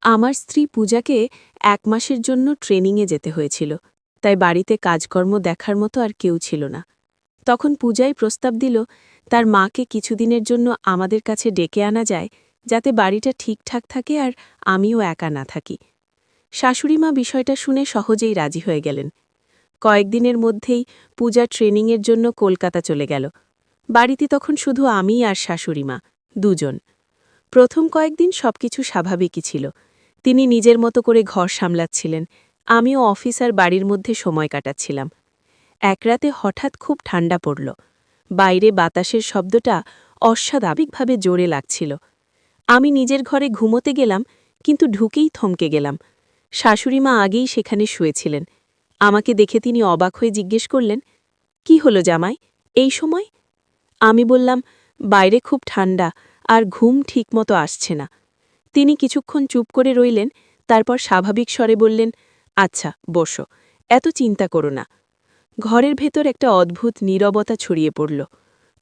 আমার স্ত্রী পূজাকে ১ মাসের জন্য ট্রেনিংয়ে যেতে হয়েছিল, তাই বাড়িতে কাজকর্ম দেখার মতো আর কেউ ছিল না। তখন পূজাই প্রস্তাব দিল তার মাকে কিছুদিনের জন্য আমাদের কাছে ডেকে আনা যায়, যাতে বাড়িটা ঠিকঠাক থাকে আর আমিও একা না থাকি। শাশুড়িমা বিষয়টা শুনে সহজেই রাজি হয়ে গেলেন। কয়েকদিনের মধ্যেই পূজা ট্রেনিংয়ের জন্য কলকাতা চলে গেল। বাড়িতে তখন শুধু আমি আর শাশুড়িমা, দুজন। প্রথম কয়েকদিন সবকিছু স্বাভাবিকই ছিল। তিনি নিজের মতো করে ঘর সামলাচ্ছিলেন, আমিও অফিস আর বাড়ির মধ্যে সময় কাটাচ্ছিলাম। এক রাতে হঠাৎ খুব ঠান্ডা পড়ল। বাইরে বাতাসের শব্দটা অস্বাভাবিকভাবে জোরে লাগছিল। আমি নিজের ঘরে ঘুমোতে গেলাম, কিন্তু ঢুকেই থমকে গেলাম। শাশুড়িমা আগেই সেখানে শুয়েছিলেন। আমাকে দেখে তিনি অবাক হয়ে জিজ্ঞেস করলেন, "কি হলো জামাই, এই সময়?" আমি বললাম, "বাইরে খুব ঠান্ডা আর ঘুম ঠিকমতো আসছে না।" তিনি কিছুক্ষণ চুপ করে রইলেন, তারপর স্বাভাবিক স্বরে বললেন, "আচ্ছা, বসো, এত চিন্তা করো না।" ঘরের ভেতর একটা অদ্ভুত নীরবতা ছড়িয়ে পড়ল।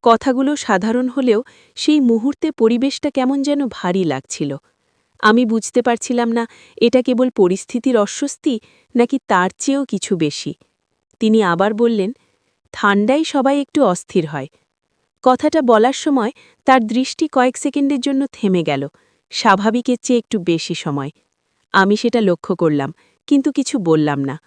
কথাগুলো সাধারণ হলেও সেই মুহূর্তে পরিবেশটা কেমন যেন ভারী লাগছিল। আমি বুঝতে পারছিলাম না এটা কেবল পরিস্থিতির অস্বস্তি নাকি তার চেয়েও কিছু বেশি। তিনি আবার বললেন, "ঠান্ডায় সবাই একটু অস্থির হয়।" কথাটা বলার সময় তার দৃষ্টি কয়েক সেকেন্ডের জন্য থেমে গেল, স্বাভাবিকের চেয়ে একটু বেশি সময়। আমি সেটা লক্ষ্য করলাম, কিন্তু কিছু বললাম না।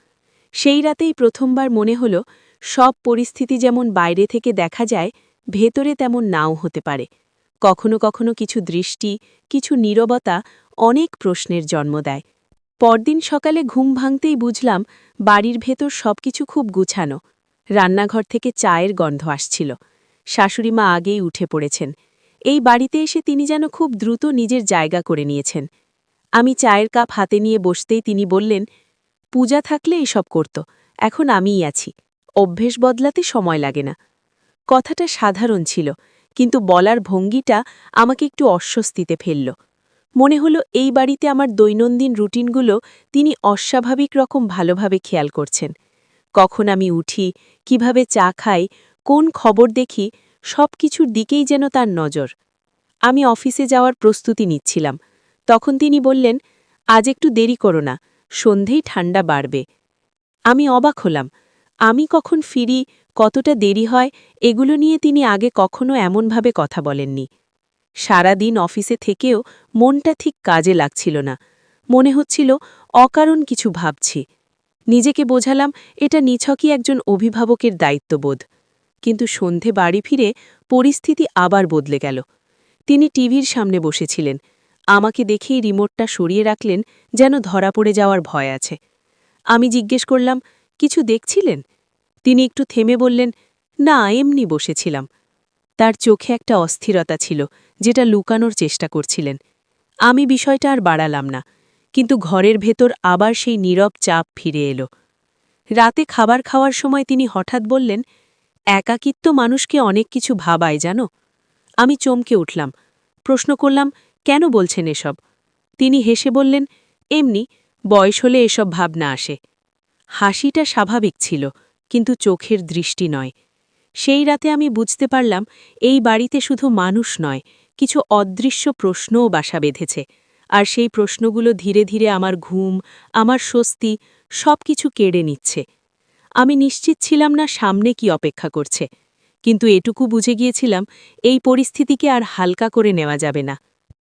সেই রাতেই প্রথমবার মনে হল, সব পরিস্থিতি যেমন বাইরে থেকে দেখা যায়, ভেতরে তেমন নাও হতে পারে। কখনো কখনো কিছু দৃষ্টি, কিছু নীরবতা অনেক প্রশ্নের জন্ম দেয়। পরদিন সকালে ঘুম ভাঙতেই বুঝলাম বাড়ির ভেতর সবকিছু খুব গুছানো। রান্নাঘর থেকে চায়ের গন্ধ আসছিল। শাশুড়িমা আগেই উঠে পড়েছেন। এই বাড়িতে এসে তিনি যেন খুব দ্রুত নিজের জায়গা করে নিয়েছেন। আমি চায়ের কাপ হাতে নিয়ে বসতেই তিনি বললেন, "পূজা থাকলে এসব করত, এখন আমিই আছি। অভ্যেস বদলাতে সময় লাগে না।" কথাটা সাধারণ ছিল, কিন্তু বলার ভঙ্গিটা আমাকে একটু অস্বস্তিতে ফেলল। মনে হলো এই বাড়িতে আমার দৈনন্দিন রুটিনগুলো তিনি অস্বাভাবিক রকম ভালোভাবে খেয়াল করছেন। কখন আমি উঠি, কিভাবে চা খাই, কোন খবর দেখি, সব কিছুর দিকেই যেন তার নজর। আমি অফিসে যাওয়ার প্রস্তুতি নিচ্ছিলাম। তখন তিনি বললেন, "আজ একটু দেরি করো না, সন্ধেই ঠান্ডা বাড়বে।" আমি অবাক হলাম। আমি কখন ফিরি, কতটা দেরি হয়, এগুলো নিয়ে তিনি আগে কখনো এমনভাবে কথা বলেননি। সারা দিন অফিসে থেকেও মনটা ঠিক কাজে লাগছিল না। মনে হচ্ছিল অকারণ কিছু ভাবছি। নিজেকে বোঝালাম এটা নিছকই একজন অভিভাবকের দায়িত্ববোধ। কিন্তু সন্ধে বাড়ি ফিরে পরিস্থিতি আবার বদলে গেল। তিনি টিভির সামনে বসেছিলেন। আমাকে দেখেই রিমোটটা সরিয়ে রাখলেন, যেন ধরা পড়ে যাওয়ার ভয় আছে। আমি জিজ্ঞেস করলাম, "কিছু দেখছিলেন?" তিনি একটু থেমে বললেন, "না, এমনি বসেছিলাম।" তার চোখে একটা অস্থিরতা ছিল, যেটা লুকানোর চেষ্টা করছিলেন। আমি বিষয়টা আর বাড়ালাম না, কিন্তু ঘরের ভেতর আবার সেই নীরব চাপ ফিরে এলো। রাতে খাবার খাওয়ার সময় তিনি হঠাৎ বললেন, "একাকিত্ব মানুষকে অনেক কিছু ভাবায় জানো?" আমি চমকে উঠলাম। প্রশ্ন করলাম, "কেন বলছেন এসব?" তিনি হেসে বললেন, "এমনি, বয়স হলে এসব ভাবনা আসে।" হাসিটা স্বাভাবিক ছিল, কিন্তু চোখের দৃষ্টি নয়। সেই রাতে আমি বুঝতে পারলাম এই বাড়িতে শুধু মানুষ নয়, কিছু অদৃশ্য প্রশ্নও বাসা বেঁধেছে। আর সেই প্রশ্নগুলো ধীরে ধীরে আমার ঘুম, আমার স্বস্তি, সব কিছু কেড়ে নিচ্ছে। আমি নিশ্চিত ছিলাম না সামনে কি অপেক্ষা করছে, কিন্তু এটুকু বুঝে গিয়েছিলাম এই পরিস্থিতিকে আর হালকা করে নেওয়া যাবে না।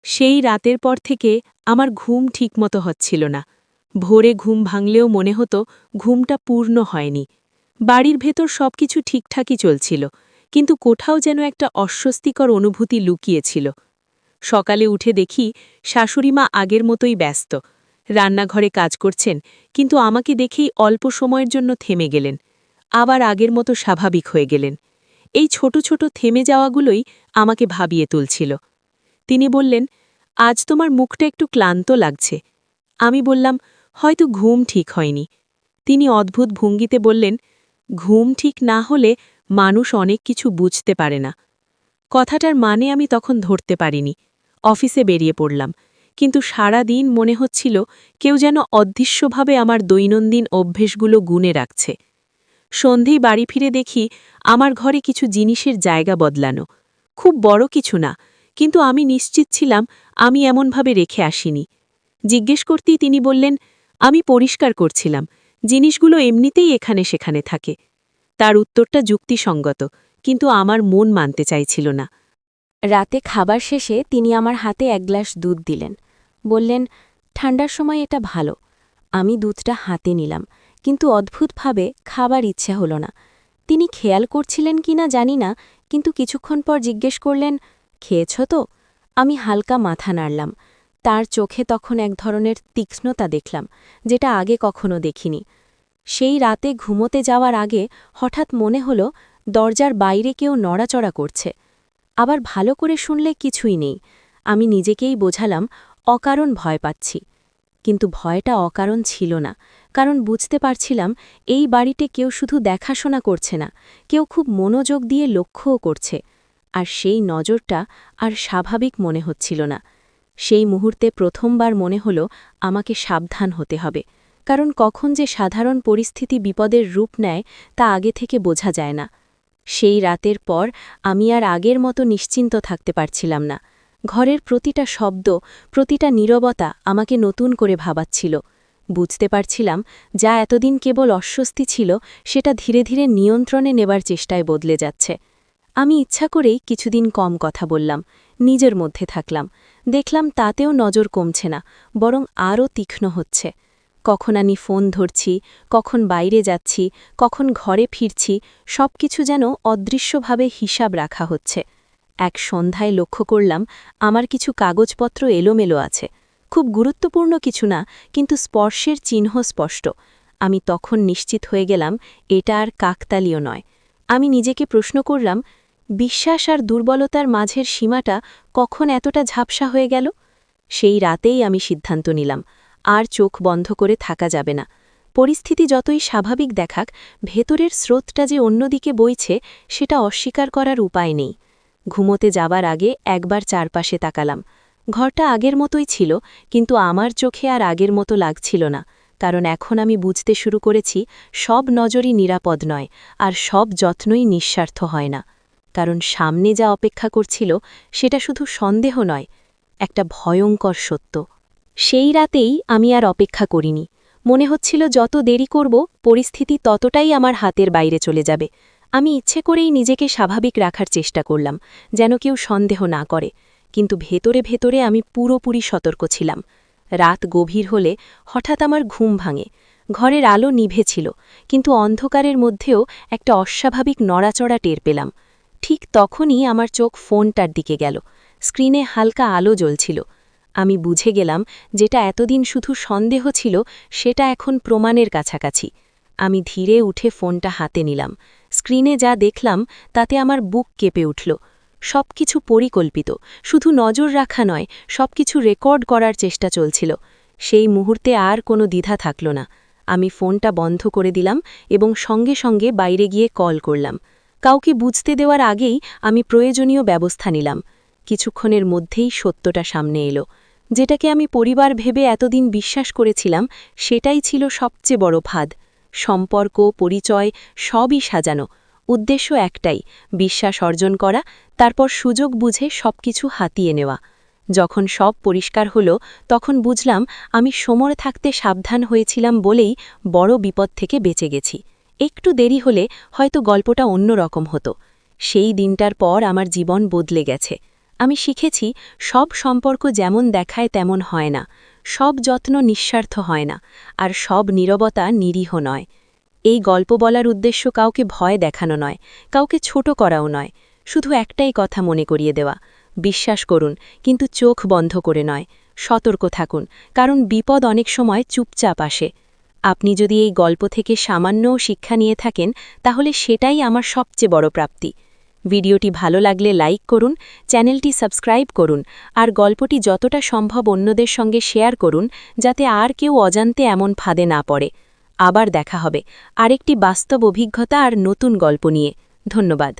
সেই রাতের পর থেকে আমার ঘুম ঠিকমতো হচ্ছিল না। ভোরে ঘুম ভাঙলেও মনে হতো ঘুমটা পূর্ণ হয়নি। বাড়ির ভেতর সবকিছু ঠিকঠাকই চলছিল, কিন্তু কোথাও যেন একটা অস্বস্তিকর অনুভূতি লুকিয়েছিল। সকালে উঠে দেখি শাশুড়িমা আগের মতোই ব্যস্ত। রান্নাঘরে কাজ করছেন, কিন্তু আমাকে দেখেই অল্প সময়ের জন্য থেমে গেলেন। আবার আগের মতো স্বাভাবিক হয়ে গেলেন। এই ছোট ছোট থেমে যাওয়াগুলোই আমাকে ভাবিয়ে তুলছিল। তিনি বললেন, "আজ তোমার মুখটা একটু ক্লান্ত লাগছে।" আমি বললাম, "হয়তো ঘুম ঠিক হয়নি।" তিনি অদ্ভুত ভঙ্গিতে বললেন, "ঘুম ঠিক না হলে মানুষ অনেক কিছু বুঝতে পারে না।" কথাটার মানে আমি তখন ধরতে পারিনি। অফিসে বেরিয়ে পড়লাম, কিন্তু সারা দিন মনে হচ্ছিল কেউ যেন অদৃশ্যভাবে আমার দৈনন্দিন অভ্যেসগুলো গুণে রাখছে। সন্ধেই বাড়ি ফিরে দেখি আমার ঘরে কিছু জিনিসের জায়গা বদলানো। খুব বড় কিছু না, কিন্তু আমি নিশ্চিত ছিলাম আমি এমনভাবে রেখে আসিনি। জিজ্ঞেস করতেই তিনি বললেন, আমি পরিষ্কার করছিলাম, জিনিসগুলো এমনিতেই এখানে সেখানে থাকে। তার উত্তরটা যুক্তিসঙ্গত, কিন্তু আমার মন মানতে চাইছিল না। রাতে খাবার শেষে তিনি আমার হাতে এক গ্লাস দুধ দিলেন। বললেন, ঠান্ডার সময় এটা ভালো। আমি দুধটা হাতে নিলাম, কিন্তু অদ্ভুতভাবে খাবার ইচ্ছে হল না। তিনি খেয়াল করছিলেন কিনা জানি না, কিন্তু কিছুক্ষণ পর জিজ্ঞেস করলেন, খেয়েছ তো? আমি হালকা মাথা নাড়লাম। তার চোখে তখন এক ধরনের তীক্ষ্ণতা দেখলাম, যেটা আগে কখনো দেখিনি। সেই রাতে ঘুমোতে যাওয়ার আগে হঠাৎ মনে হল দরজার বাইরে কেউ নড়াচড়া করছে। আবার ভালো করে শুনলে কিছুই নেই। আমি নিজেকেই বোঝালাম অকারণ ভয় পাচ্ছি। কিন্তু ভয়টা অকারণ ছিল না, কারণ বুঝতে পারছিলাম এই বাড়িতে কেউ শুধু দেখাশোনা করছে না, কেউ খুব মনোযোগ দিয়ে লক্ষ্যও করছে। আর সেই নজরটা আর স্বাভাবিক মনে হচ্ছিল না। সেই মুহূর্তে প্রথমবার মনে হল আমাকে সাবধান হতে হবে, কারণ কখন যে সাধারণ পরিস্থিতি বিপদের রূপ নেয় তা আগে থেকে বোঝা যায় না। সেই রাতের পর আমি আর আগের মতো নিশ্চিন্ত থাকতে পারছিলাম না। ঘরের প্রতিটা শব্দ, প্রতিটা নীরবতা আমাকে নতুন করে ভাবাচ্ছিল। বুঝতে পারছিলাম যা এতদিন কেবল অস্বস্তি ছিল, সেটা ধীরে ধীরে নিয়ন্ত্রণে নেবার চেষ্টায় বদলে যাচ্ছে। আমি ইচ্ছা করেই কিছুদিন কম কথা বললাম, নিজের মধ্যে থাকলাম। দেখলাম তাতেও নজর কমছে না, বরং আরও তীক্ষ্ণ হচ্ছে। কখন আমি ফোন ধরছি, কখন বাইরে যাচ্ছি, কখন ঘরে ফিরছি, সবকিছু যেন অদৃশ্যভাবে হিসাব রাখা হচ্ছে। এক সন্ধ্যায় লক্ষ্য করলাম আমার কিছু কাগজপত্র এলোমেলো আছে। খুব গুরুত্বপূর্ণ কিছু না, কিন্তু স্পর্শের চিহ্ন স্পষ্ট। আমি তখন নিশ্চিত হয়ে গেলাম এটা আর কাকতালীয় নয়। আমি নিজেকে প্রশ্ন করলাম, বিশ্বাস আর দুর্বলতার মাঝের সীমাটা কখন এতটা ঝাপসা হয়ে গেল? সেই রাতেই আমি সিদ্ধান্ত নিলাম, আর চোখ বন্ধ করে থাকা যাবে না। পরিস্থিতি যতই স্বাভাবিক দেখাক, ভেতরের স্রোতটা যে অন্যদিকে বইছে সেটা অস্বীকার করার উপায় নেই। ঘুমোতে যাবার আগে একবার চারপাশে তাকালাম। ঘরটা আগের মতোই ছিল, কিন্তু আমার চোখে আর আগের মতো লাগছিল না, কারণ এখন আমি বুঝতে শুরু করেছি সব নজরই নিরাপদ নয়, আর সব যত্নই নিঃস্বার্থ হয় না। কারণ সামনে যা অপেক্ষা করছিল সেটা শুধু সন্দেহ নয়, একটা ভয়ঙ্কর সত্য। সেই রাতেই আমি আর অপেক্ষা করিনি। মনে হচ্ছিল যত দেরি করব, পরিস্থিতি ততটাই আমার হাতের বাইরে চলে যাবে। আমি ইচ্ছে করেই নিজেকে স্বাভাবিক রাখার চেষ্টা করলাম, যেন কেউ সন্দেহ না করে। কিন্তু ভেতরে ভেতরে আমি পুরোপুরি সতর্ক ছিলাম। রাত গভীর হলে হঠাৎ আমার ঘুম ভাঙে। ঘরের আলো নিভে ছিল, কিন্তু অন্ধকারের মধ্যেও একটা অস্বাভাবিক নড়াচড়া টের পেলাম। ঠিক তখনই আমার চোখ ফোনটার দিকে গেল। স্ক্রিনে হালকা আলো জ্বলছিল। আমি বুঝে গেলাম যেটা এতদিন শুধু সন্দেহ ছিল, সেটা এখন প্রমাণের কাছাকাছি। আমি ধীরে উঠে ফোনটা হাতে নিলাম। স্ক্রিনে যা দেখলাম তাতে আমার বুক কেঁপে উঠল। সবকিছু পরিকল্পিত, শুধু নজর রাখা নয়, সবকিছু রেকর্ড করার চেষ্টা চলছিল। সেই মুহূর্তে আর কোনো দ্বিধা থাকল না। আমি ফোনটা বন্ধ করে দিলাম এবং সঙ্গে সঙ্গে বাইরে গিয়ে কল করলাম। কাউকে বুঝতে দেওয়ার আগেই আমি প্রয়োজনীয় ব্যবস্থা নিলাম। কিছুক্ষণের মধ্যেই সত্যটা সামনে এলো। যেটাকে আমি পরিবার ভেবে এতদিন বিশ্বাস করেছিলাম, সেটাই ছিল সবচেয়ে বড় ফাঁদ। সম্পর্ক, পরিচয় সবই সাজানো, উদ্দেশ্য একটাই, বিশ্বাস অর্জন করা, তারপর সুযোগ বুঝে সবকিছু হাতিয়ে নেওয়া। যখন সব পরিষ্কার হলো, তখন বুঝলাম আমি সময় থাকতে সাবধান হয়েছিলাম বলেই বড় বিপদ থেকে বেঁচে গেছি। একটু দেরি হলে হয়তো গল্পটা অন্য রকম হতো। সেই দিনটার পর আমার জীবন বদলে গেছে। আমি শিখেছি সব সম্পর্ক যেমন দেখায় তেমন হয় না, সব যত্ন নিঃস্বার্থ হয় না, আর সব নীরবতা নিরীহ নয়। এই গল্প বলার উদ্দেশ্য কাউকে ভয় দেখানো নয়, কাউকে ছোট করাও নয়, শুধু একটাই কথা মনে করিয়ে দেওয়া, বিশ্বাস করুন, কিন্তু চোখ বন্ধ করে নয়। সতর্ক থাকুন, কারণ বিপদ অনেক সময় চুপচাপ আসে। আপনি যদি এই গল্প থেকে সামান্যও শিক্ষা নিয়ে থাকেন, তাহলে সেটাই আমার সবচেয়ে বড় প্রাপ্তি। ভিডিওটি ভালো লাগলে লাইক করুন, চ্যানেলটি সাবস্ক্রাইব করুন, আর গল্পটি যতটা সম্ভব অন্যদের সঙ্গে শেয়ার করুন, যাতে আর কেউ অজান্তে এমন ফাঁদে না পড়ে। আবার দেখা হবে আরেকটি বাস্তব অভিজ্ঞতা আর নতুন গল্প নিয়ে। ধন্যবাদ।